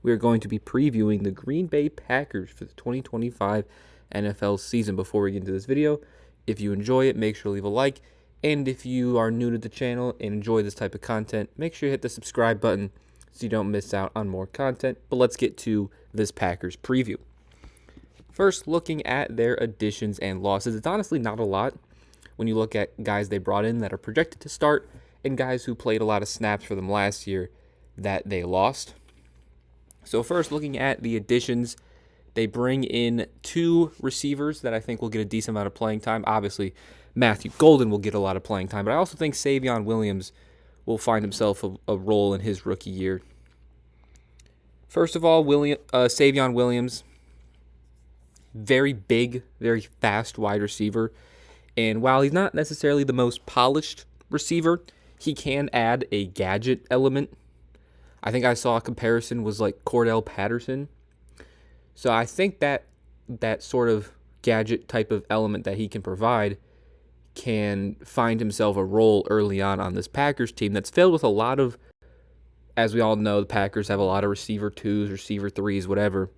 We are going to be previewing the Green Bay Packers for the 2025 NFL season. Before we get into this video, if you enjoy it, make sure to leave a like. And if you are new to the channel and enjoy this type of content, make sure you hit the subscribe button so you don't miss out on more content. But let's get to this Packers preview. First, looking at their additions and losses, it's honestly not a lot when you look at guys they brought in that are projected to start and guys who played a lot of snaps for them last year that they lost. So first, looking at the additions, they bring in two receivers that I think will get a decent amount of playing time. Obviously, Matthew Golden will get a lot of playing time, but I also think Savion Williams will find himself a role in his rookie year. First of all, Savion Williams, very big, very fast wide receiver. And while he's not necessarily the most polished receiver, he can add a gadget element. I think I saw a comparison was like Cordell Patterson. So I think that sort of gadget type of element that he can provide can find himself a role early on this Packers team that's filled with a lot of, as we all know, the Packers have a lot of receiver twos, receiver threes, whatever.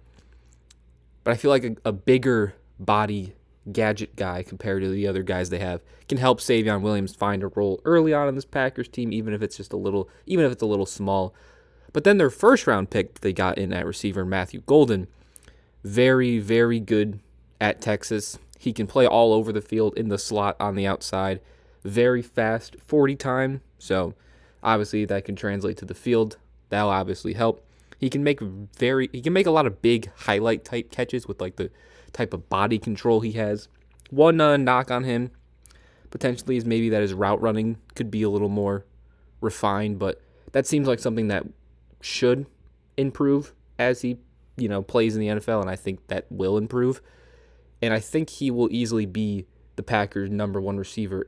But I feel like a bigger body gadget guy compared to the other guys they have can help Savion Williams find a role early on in this Packers team, even if it's a little small. But then their first round pick they got in at receiver, Matthew Golden, very, very good at Texas. He can play all over the field in the slot on the outside. Very fast 40 time. So obviously that can translate to the field. That'll obviously help. He can make a lot of big highlight type catches with like the type of body control he has. One knock on him potentially is maybe that his route running could be a little more refined, but that seems like something that should improve as he, plays in the NFL, and I think that will improve. And I think he will easily be the Packers' number one receiver,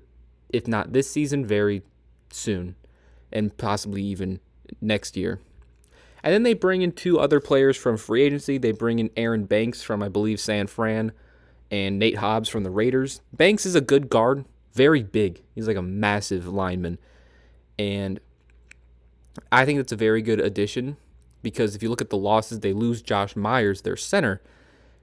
if not this season, very soon, and possibly even next year. And then they bring in two other players from free agency. They bring in Aaron Banks from, I believe, San Fran, and Nate Hobbs from the Raiders. Banks is a good guard, very big. He's like a massive lineman. And I think it's a very good addition because if you look at the losses, they lose Josh Myers, their center.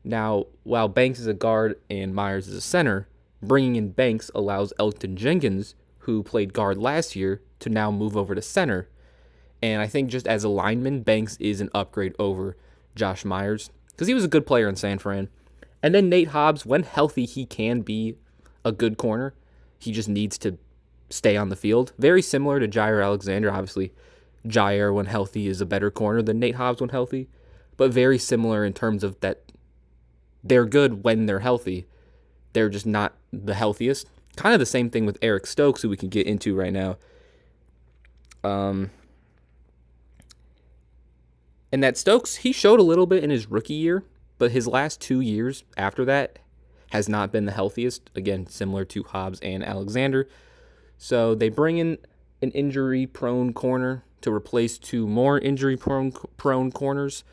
Now, while Banks is a guard and Myers is a center, bringing in Banks allows Elgton Jenkins, who played guard last year, to now move over to center. And I think just as a lineman, Banks is an upgrade over Josh Myers because he was a good player in San Fran. And then Nate Hobbs, when healthy, he can be a good corner. He just needs to stay on the field. Very similar to Jaire Alexander. Obviously, Jaire, when healthy, is a better corner than Nate Hobbs when healthy. But very similar in terms of that they're good when they're healthy. They're just not the healthiest. Kind of the same thing with Eric Stokes, who we can get into right now. And that Stokes, he showed a little bit in his rookie year, but his last 2 years after that has not been the healthiest. Again, similar to Hobbs and Alexander. So they bring in an injury-prone corner to replace two more injury-prone corners.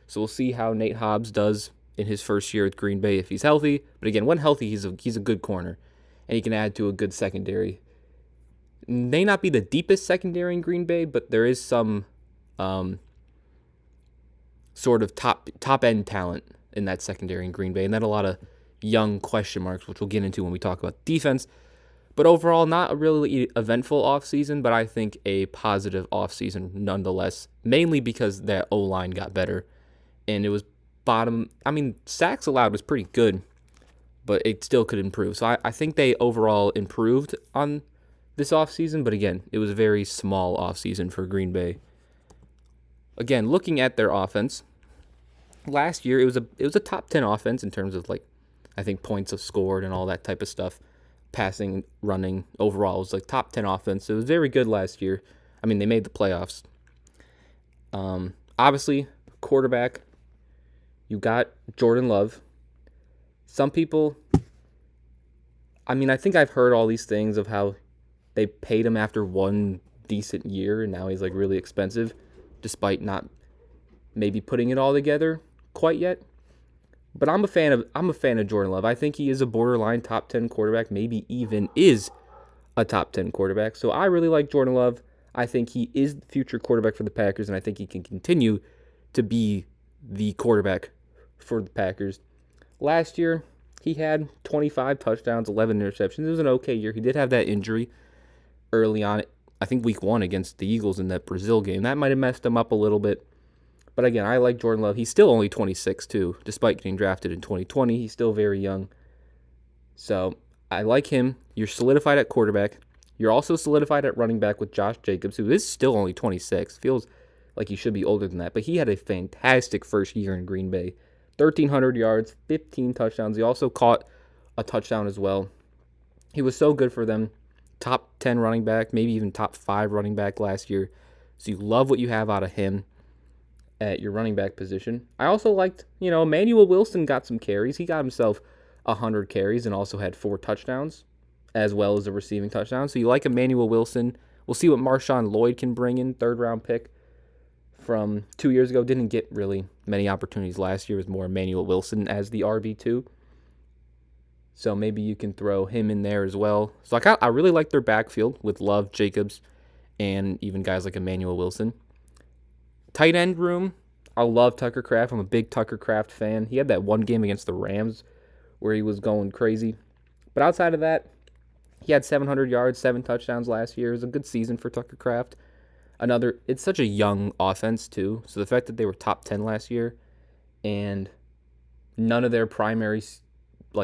So we'll see how Nate Hobbs does in his first year at Green Bay if he's healthy. But again, when healthy, he's a good corner, and he can add to a good secondary. May not be the deepest secondary in Green Bay, but there is some sort of top end talent in that secondary in Green Bay, and then a lot of young question marks, which we'll get into when we talk about defense. But overall, not a really eventful offseason, but I think a positive offseason nonetheless, mainly because that O-line got better, and it was sacks allowed was pretty good, but it still could improve. So I think they overall improved on this offseason, but again, it was a very small offseason for Green Bay. Again, looking at their offense, last year it was a top 10 offense in terms of I think points of scored and all that type of stuff. Passing, running, overall it was top 10 offense. It was very good last year. They made the playoffs. Obviously, quarterback, you got Jordan Love. Some people, I think I've heard all these things of how they paid him after one decent year and now he's really expensive, despite not maybe putting it all together quite yet. But I'm a fan of Jordan Love. I think he is a borderline top 10 quarterback, maybe even is a top 10 quarterback. So I really like Jordan Love. I think he is the future quarterback for the Packers, and I think he can continue to be the quarterback for the Packers. Last year, he had 25 touchdowns, 11 interceptions. It was an okay year. He did have that injury early on, I think week 1 against the Eagles in that Brazil game. That might have messed him up a little bit. But again, I like Jordan Love. He's still only 26 too, despite getting drafted in 2020. He's still very young. So I like him. You're solidified at quarterback. You're also solidified at running back with Josh Jacobs, who is still only 26. Feels like he should be older than that. But he had a fantastic first year in Green Bay. 1,300 yards, 15 touchdowns. He also caught a touchdown as well. He was so good for them. Top 10 running back, maybe even top 5 running back last year. So you love what you have out of him at your running back position. I also liked, Emmanuel Wilson got some carries. He got himself 100 carries and also had 4 touchdowns, as well as a receiving touchdown. So you like Emmanuel Wilson. We'll see what Marshawn Lloyd can bring in, 3rd-round pick from 2 years ago. Didn't get really many opportunities last year. It was more Emmanuel Wilson as the RB2. So maybe you can throw him in there as well. So I really like their backfield with Love, Jacobs, and even guys like Emmanuel Wilson. Tight end room, I love Tucker Kraft. I'm a big Tucker Kraft fan. He had that one game against the Rams where he was going crazy. But outside of that, he had 700 yards, 7 touchdowns last year. It was a good season for Tucker Kraft. It's such a young offense too. So the fact that they were top 10 last year and none of their primary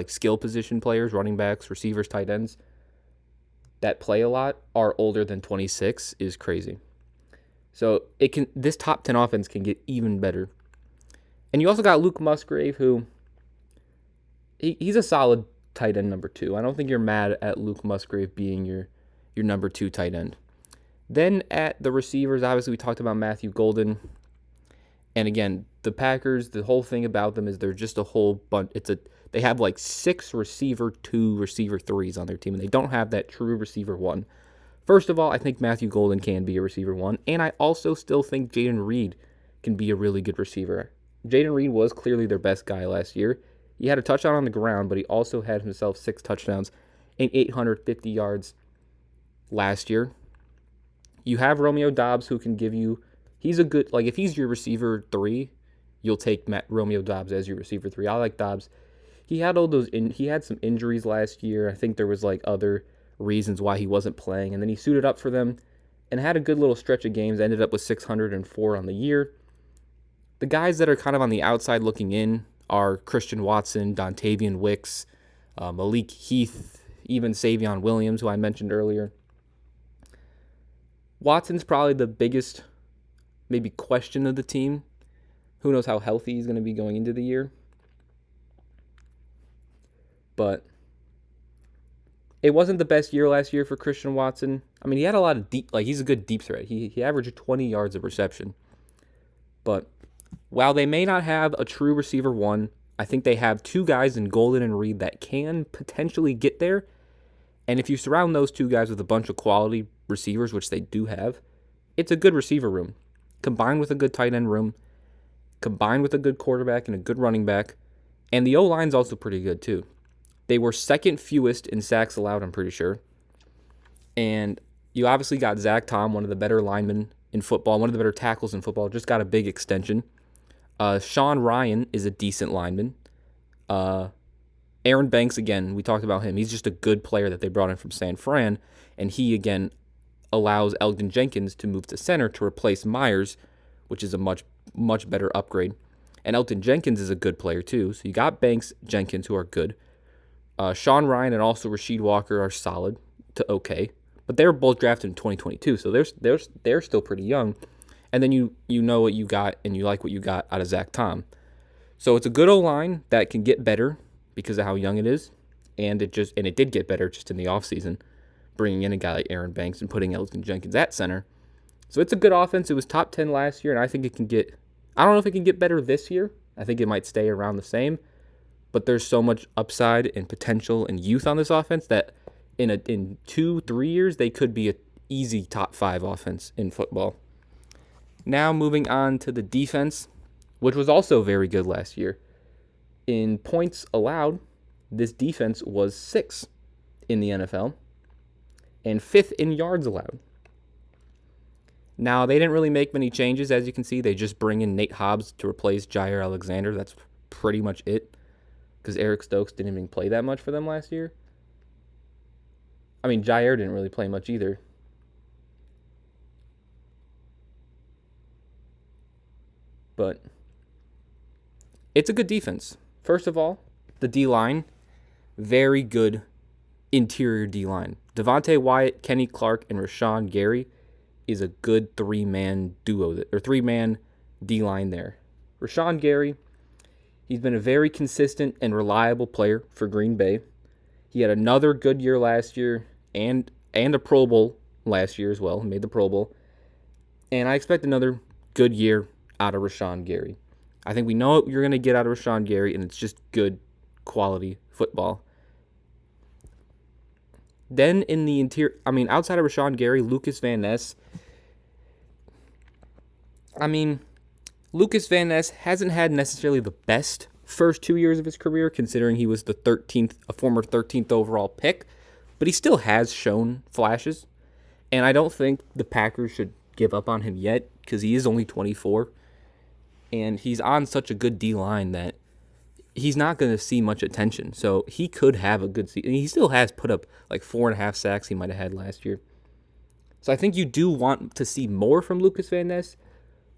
skill position players, running backs, receivers, tight ends that play a lot are older than 26 is crazy. So this top 10 offense can get even better. And you also got Luke Musgrave, who he's a solid tight end number 2. I don't think you're mad at Luke Musgrave being your number 2 tight end. Then at the receivers, obviously we talked about Matthew Golden. And again, the Packers, the whole thing about them is they're just a whole bunch. They have 6 receiver 2, receiver 3s on their team, and they don't have that true receiver 1. First of all, I think Matthew Golden can be a receiver 1, and I also still think Jayden Reed can be a really good receiver. Jayden Reed was clearly their best guy last year. He had a touchdown on the ground, but he also had himself 6 touchdowns and 850 yards last year. You have Romeo Doubs, who can give you, he's a good, if he's your receiver 3, you'll take Romeo Doubs as your receiver 3. I like Doubs. He had he had some injuries last year. I think there was other reasons why he wasn't playing, and then he suited up for them and had a good little stretch of games, ended up with 604 on the year. The guys that are kind of on the outside looking in are Christian Watson, Dontavian Wicks, Malik Heath, even Savion Williams, who I mentioned earlier. Watson's probably the biggest maybe question of the team. Who knows how healthy he's going to be going into the year. But it wasn't the best year last year for Christian Watson. I mean, he had a lot of deep, he's a good deep threat. He averaged 20 yards of reception. But while they may not have a true receiver 1, I think they have 2 guys in Golden and Reed that can potentially get there. And if you surround those 2 guys with a bunch of quality receivers, which they do have, it's a good receiver room. Combined with a good tight end room, combined with a good quarterback and a good running back. And the O-line's also pretty good too. They were second fewest in sacks allowed, I'm pretty sure. And you obviously got Zach Tom, one of the better linemen in football, one of the better tackles in football, just got a big extension. Sean Ryan is a decent lineman. Aaron Banks, again, we talked about him. He's just a good player that they brought in from San Fran. And he, again, allows Elgton Jenkins to move to center to replace Myers, which is a much, much better upgrade. And Elgton Jenkins is a good player, too. So you got Banks, Jenkins, who are good. Sean Ryan and also Rasheed Walker are solid to okay. But they were both drafted in 2022, so they're still pretty young. And then you know what you got, and you like what you got out of Zach Tom. So it's a good O-line that can get better because of how young it is. And it did get better just in the offseason, bringing in a guy like Aaron Banks and putting Elgton Jenkins at center. So it's a good offense. It was top 10 last year, and I think it can get, I don't know if it can get better this year. I think it might stay around the same. But there's so much upside and potential and youth on this offense that in 2-3 years, they could be an easy top 5 offense in football. Now moving on to the defense, which was also very good last year. In points allowed, this defense was 6th in the NFL and 5th in yards allowed. Now, they didn't really make many changes, as you can see. They just bring in Nate Hobbs to replace Jair Alexander. That's pretty much it, because Eric Stokes didn't even play that much for them last year. I mean, Jair didn't really play much either. But it's a good defense. First of all, the D-line, very good interior D-line. Devontae Wyatt, Kenny Clark, and Rashawn Gary is a good three-man duo, or three-man D-line there. Rashawn Gary, he's been a very consistent and reliable player for Green Bay. He had another good year last year and a Pro Bowl last year as well. He made the Pro Bowl. And I expect another good year out of Rashawn Gary. I think we know what you're going to get out of Rashawn Gary, and it's just good quality football. Then in the interior, outside of Rashawn Gary, Lucas Van Ness. Lucas Van Ness hasn't had necessarily the best first 2 years of his career, considering he was a former 13th overall pick, but he still has shown flashes, and I don't think the Packers should give up on him yet, because he is only 24, and he's on such a good D-line that he's not going to see much attention. So he could have a good season. He still has put up like 4.5 sacks he might have had last year. So I think you do want to see more from Lucas Van Ness,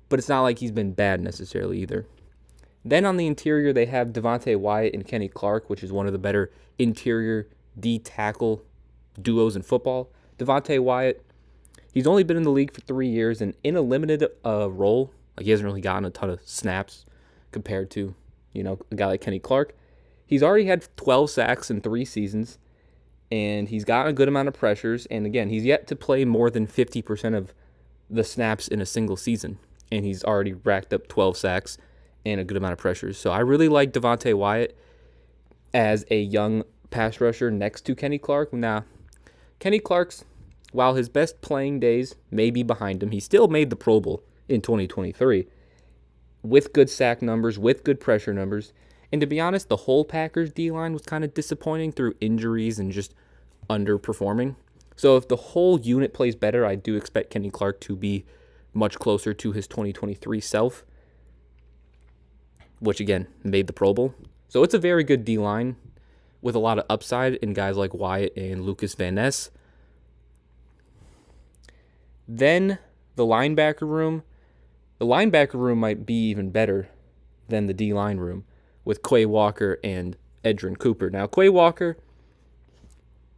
but it's not like he's been bad necessarily either. Then on the interior, they have Devontae Wyatt and Kenny Clark, which is one of the better interior D-tackle duos in football. Devontae Wyatt, he's only been in the league for 3 years, and in a limited role, like he hasn't really gotten a ton of snaps compared to, a guy like Kenny Clark. He's already had 12 sacks in 3 seasons, and he's gotten a good amount of pressures. And again, he's yet to play more than 50% of the snaps in a single season, and he's already racked up 12 sacks and a good amount of pressures. So I really like Devontae Wyatt as a young pass rusher next to Kenny Clark. Now, Kenny Clark's, while his best playing days may be behind him, he still made the Pro Bowl in 2023 with good sack numbers, with good pressure numbers. And to be honest, the whole Packers D-line was kind of disappointing through injuries and just underperforming. So if the whole unit plays better, I do expect Kenny Clark to be much closer to his 2023 self, which again, made the Pro Bowl. So it's a very good D-line with a lot of upside in guys like Wyatt and Lucas Van Ness. Then the linebacker room. The linebacker room might be even better than the D-line room with Quay Walker and Edgerrin Cooper. Now, Quay Walker,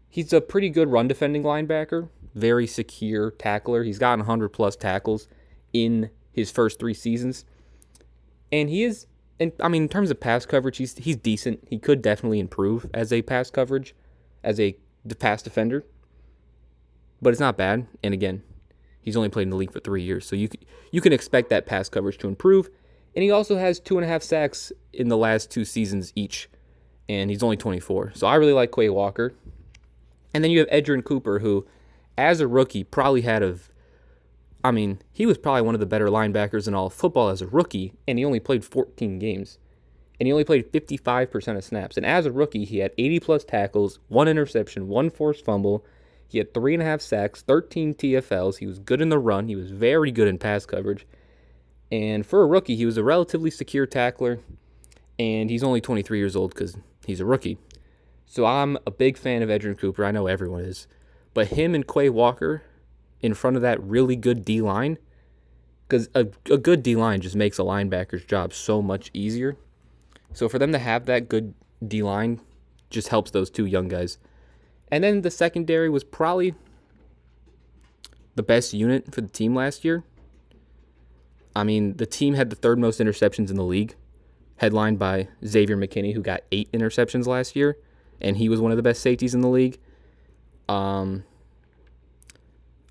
he's a pretty good run-defending linebacker, very secure tackler. He's gotten 100-plus tackles in his first 3 seasons. And he is, in terms of pass coverage, he's decent. He could definitely improve as a pass coverage, as a pass defender. But it's not bad. And again, he's only played in the league for 3 years, so you can expect that pass coverage to improve. And he also has 2.5 sacks in the last 2 seasons each, and he's only 24. So I really like Quay Walker. And then you have Edgerrin Cooper, who, as a rookie, probably he was probably one of the better linebackers in all of football as a rookie, and he only played 14 games. And he only played 55% of snaps. And as a rookie, he had 80-plus tackles, 1 interception, 1 forced fumble. He had 3.5 sacks, 13 TFLs. He was good in the run. He was very good in pass coverage. And for a rookie, he was a relatively secure tackler. And he's only 23 years old because he's a rookie. So I'm a big fan of Edgerrin Cooper. I know everyone is. But him and Quay Walker in front of that really good D-line, because a good D-line just makes a linebacker's job so much easier. So for them to have that good D-line just helps those 2 young guys. And then the secondary was probably the best unit for the team last year. The team had the 3rd most interceptions in the league, headlined by Xavier McKinney, who got 8 interceptions last year, and he was one of the best safeties in the league. A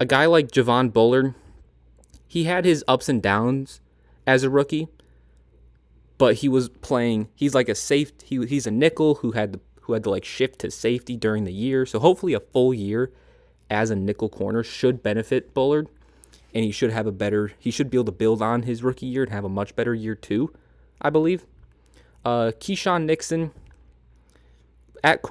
guy like Javon Bullard, he had his ups and downs as a rookie, but he's like a safety. He's a nickel who had to shift to safety during the year. So hopefully a full year as a nickel corner should benefit Bullard, and he should be able to build on his rookie year and have a much better year too, I believe. Keyshawn Nixon at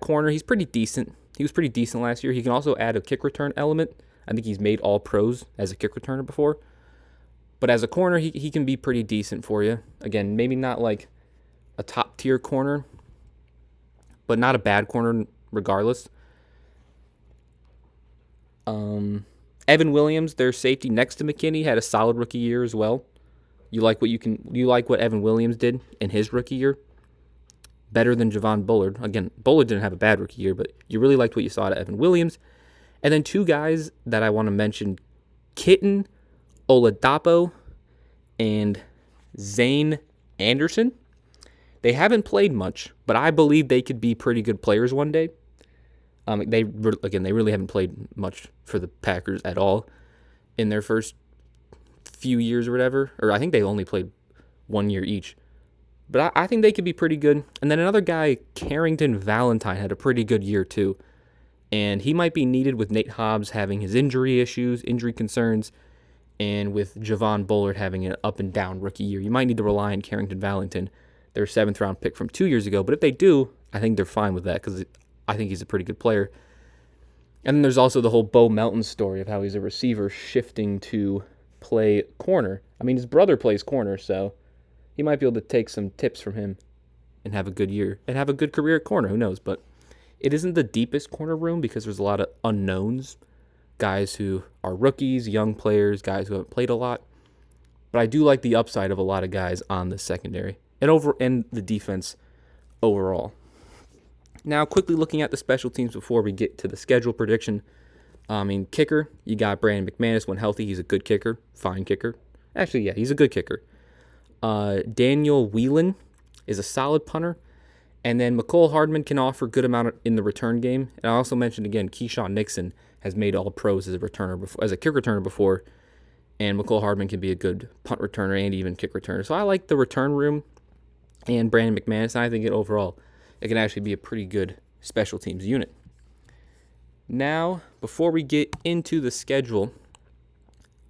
corner, he's pretty decent. He was pretty decent last year. He can also add a kick return element. I think he's made all pros as a kick returner before. But as a corner, he can be pretty decent for you. Again, maybe not like a top tier corner, but not a bad corner regardless. Evan Williams, their safety next to McKinney, had a solid rookie year as well. You like what Evan Williams did in his rookie year? Better than Javon Bullard. Again, Bullard didn't have a bad rookie year, but you really liked what you saw out of Evan Williams. And then two guys that I want to mention, Kitten Oladapo and Zane Anderson. They haven't played much, but I believe they could be pretty good players one day. They really haven't played much for the Packers at all in their first few years or whatever. Or I think they only played 1 year each. But I think they could be pretty good. And then another guy, Carrington Valentine, had a pretty good year too. And he might be needed with Nate Hobbs having his injury concerns, and with Javon Bullard having an up and down rookie year. You might need to rely on Carrington Valentine, their 7th round pick from 2 years ago. But if they do, I think they're fine with that because I think he's a pretty good player. And then there's also the whole Bo Melton story of how he's a receiver shifting to play corner. I mean, his brother plays corner, so he might be able to take some tips from him and have a good year and have a good career at corner. Who knows? But it isn't the deepest corner room because there's a lot of unknowns, guys who are rookies, young players, guys who haven't played a lot. But I do like the upside of a lot of guys on the secondary and the defense overall. Now, quickly looking at the special teams before we get to the schedule prediction. Kicker, you got Brandon McManus. When healthy, he's a good kicker. Fine kicker. Actually, yeah, he's a good kicker. Daniel Whelan is a solid punter. And then Mecole Hardman can offer good amount in the return game. And I also mentioned, again, Keyshawn Nixon has made all pros as a returner before, as a kick returner before. And Mecole Hardman can be a good punt returner and even kick returner. So I like the return room and Brandon McManus. And I think overall it can actually be a pretty good special teams unit. Now, before we get into the schedule,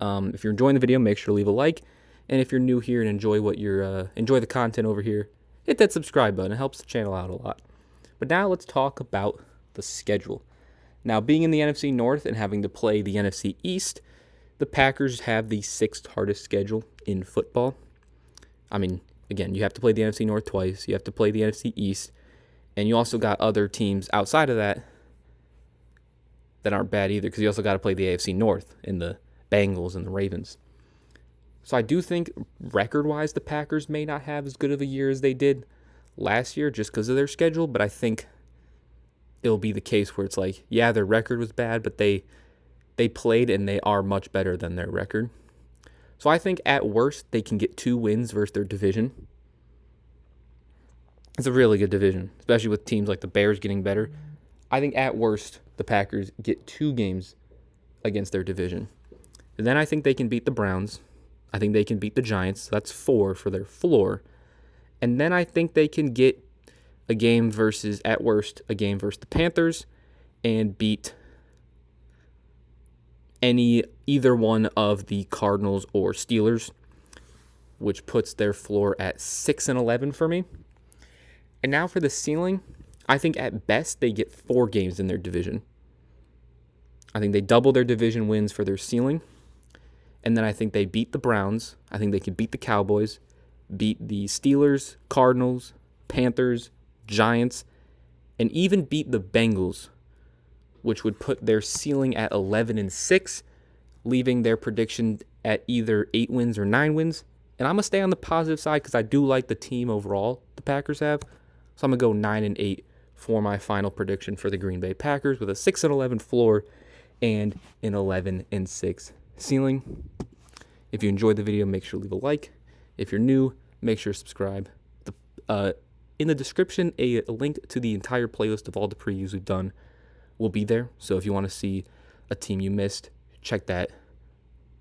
if you're enjoying the video, make sure to leave a like. And if you're new here and enjoy the content over here, hit that subscribe button. It helps the channel out a lot. But now let's talk about the schedule. Now, being in the NFC North and having to play the NFC East, the Packers have the 6th hardest schedule in football. I mean, again, you have to play the NFC North twice. You have to play the NFC East. And you also got other teams outside of that aren't bad either, because you also got to play the AFC North in the Bengals and the Ravens. So I do think record-wise the Packers may not have as good of a year as they did last year just because of their schedule, but I think it'll be the case where it's like, yeah, their record was bad, but they played and they are much better than their record. So I think at worst they can get 2 wins versus their division. It's a really good division, especially with teams like the Bears getting better. I think at worst the Packers get 2 games against their division. And then I think they can beat the Browns. I think they can beat the Giants. So that's 4 for their floor. And then I think they can get at worst, a game versus the Panthers and beat either one of the Cardinals or Steelers, which puts their floor at 6-11 for me. And now for the ceiling, I think at best they get 4 games in their division. I think they double their division wins for their ceiling. And then I think they beat the Browns. I think they can beat the Cowboys, beat the Steelers, Cardinals, Panthers, Giants, and even beat the Bengals, which would put their ceiling at 11-6, leaving their prediction at either 8 wins or 9 wins. And I'm going to stay on the positive side because I do like the team overall the Packers have. So I'm going to go 9-8 for my final prediction for the Green Bay Packers with a 6-11 floor and an 11-6 ceiling. If you enjoyed the video, make sure to leave a like. If you're new, make sure to subscribe. In the description, a link to the entire playlist of all the previews we've done will be there. So if you want to see a team you missed, check that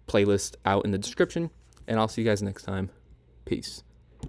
playlist out in the description. And I'll see you guys next time. Peace.